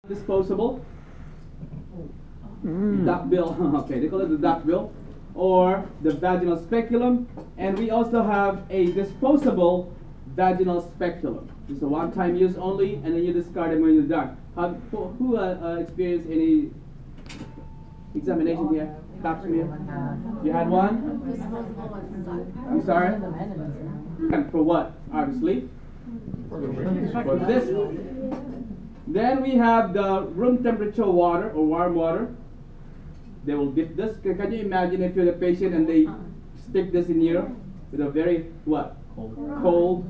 Disposable duckbill. Okay, they call it the duckbill or the vaginal speculum, and we also have a disposable vaginal speculum. It's a one-time use only, and then you discard it when you're done. Who experienced any examination here? Pap smear? You had one? I'm sorry? And for what? Obviously. For this. Then we have the room temperature water or warm water. They will dip this. Can you imagine if you're the patient and they stick this in here with a very what? Cold.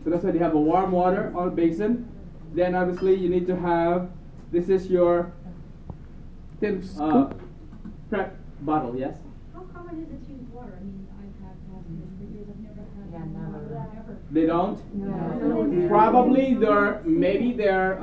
So that's why they have a warm water on a basin. Then obviously you need to have, this is your thin prep bottle, yes? How common is it to use water? I mean, I've had hospitals for years, I've never had ever. They don't? No. Probably maybe their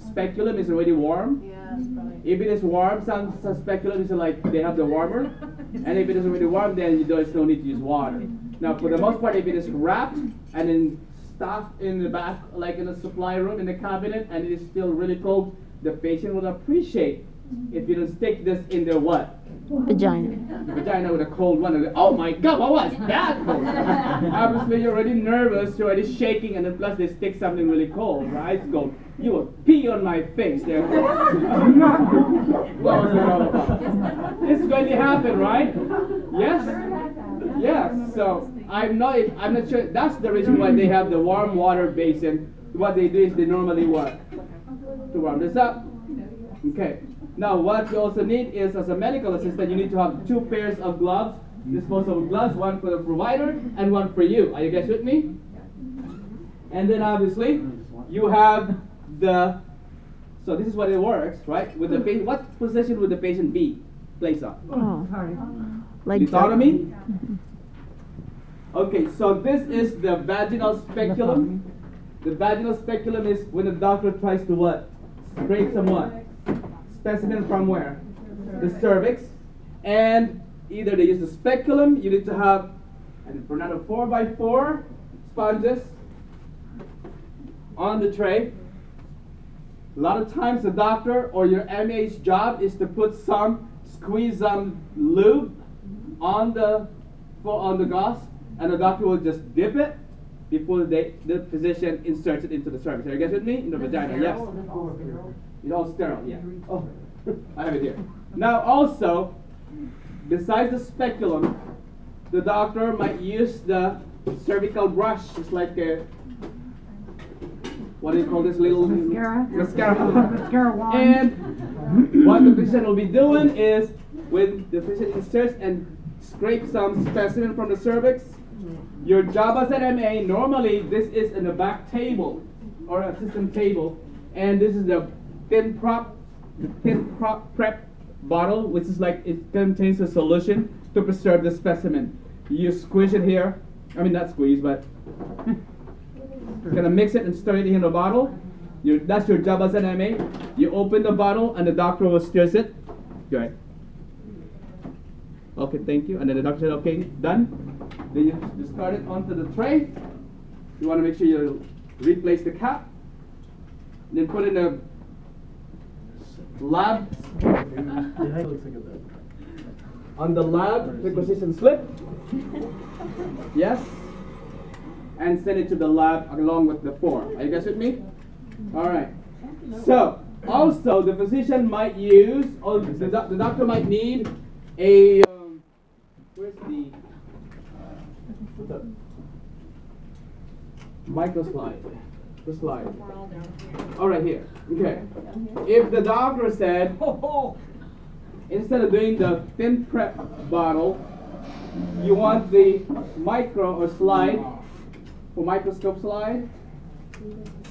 speculum is already warm. Yeah, probably. If it is warm, some speculum is like they have the warmer. And if it is already warm, then there's no need to use water. Now, for the most part, if it is wrapped and then stuffed in the back, like in the supply room, in the cabinet, and it is still really cold, the patient will appreciate if you don't stick this in their what? Vagina. The vagina with a cold one. Oh my God, what was that cold? Obviously, you're already nervous, you're already shaking, and then plus they stick something really cold, right? Go, you will pee on my face. There. What was it all about? It's going to happen, right? Yes? Yes. So I'm not sure. That's the reason why they have the warm water basin. What they do is they normally what? To warm this up. Okay. Now, what you also need is, as a medical assistant, you need to have 2 pairs of gloves, disposable gloves, one for the provider and one for you. Are you guys with me? And then, obviously, you have so this is what it works, right? With the patient, what position would the patient be placed on? Oh, like Lithotomy? Okay, so this is the vaginal speculum. The vaginal speculum is when the doctor tries to what? Scrape someone. Specimen from where? The cervix. And either they use the speculum, you need to have, and for another 4x4 sponges on the tray. A lot of times the doctor or your MA's job is to put squeeze some lube on the gauze, and the doctor will just dip it before the physician inserts it into the cervix. Are you guys with me? In the vagina, yes. It's all sterile, yeah. Oh, I have it here. Now also, besides the speculum, the doctor might use the cervical brush. It's like a, what do you call this little? Mascara. Mascara wand. And what the physician will be doing is, when the physician inserts and scrapes some specimen from the cervix, your job as an MA, normally this is in the back table, or a system table, and this is the thin prep bottle, which is like it contains a solution to preserve the specimen. You squish it here. I mean, not squeeze, but you're gonna mix it and stir it in the bottle. That's your job as an MA. You open the bottle, and the doctor will stir it. Good. Okay, thank you. And then the doctor said, okay, done. Then you discard it onto the tray. You want to make sure you replace the cap. Then put in a lab. On the lab requisition slip. Yes. And send it to the lab along with the form. Are you guys with me? All right. So, also the physician might use, or the doctor might need a, where's the microslide? The slide. All right, here. Okay. If the doctor said, instead of doing the thin prep bottle, you want the micro or slide, or microscope slide.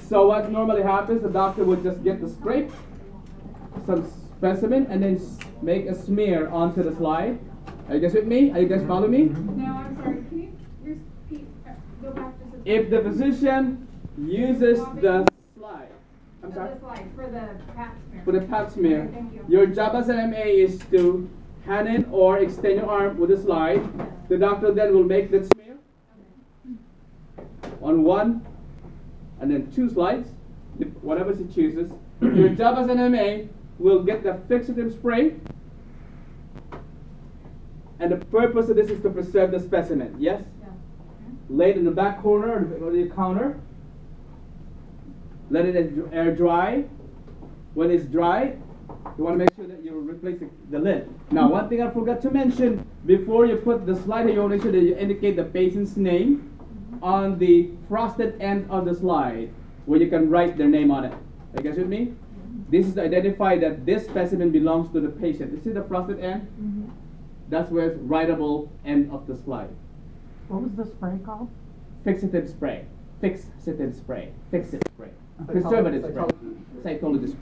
So what normally happens, the doctor would just get the scrape, some specimen, and then make a smear onto the slide. Are you guys with me? Are you guys following me? No, I'm sorry. Can you repeat? Go back to the. If the physician uses the slide, I'm sorry? The slide for the pap smear. For the pap smear, Okay, thank you. your job as an MA is to hand in or extend your arm with the slide. The doctor then will make that smear on one and then 2 slides, whatever she chooses, Your job as an MA will get the fixative spray, and the purpose of this is to preserve the specimen. Yes? Yeah. Lay it in the back corner of the counter. Let it air dry. When it's dry, you want to make sure that you replace the lid. Now, one thing I forgot to mention, before you put the slide here, you want to make sure that you indicate the patient's name on the frosted end of the slide, where you can write their name on it. Are you guys with me? This is to identify that this specimen belongs to the patient. You see the frosted end? That's where it's writable end of the slide. What was the spray called? Fixative spray. Fixative spray. Fixative spray. Preservative spray. Cytology spray.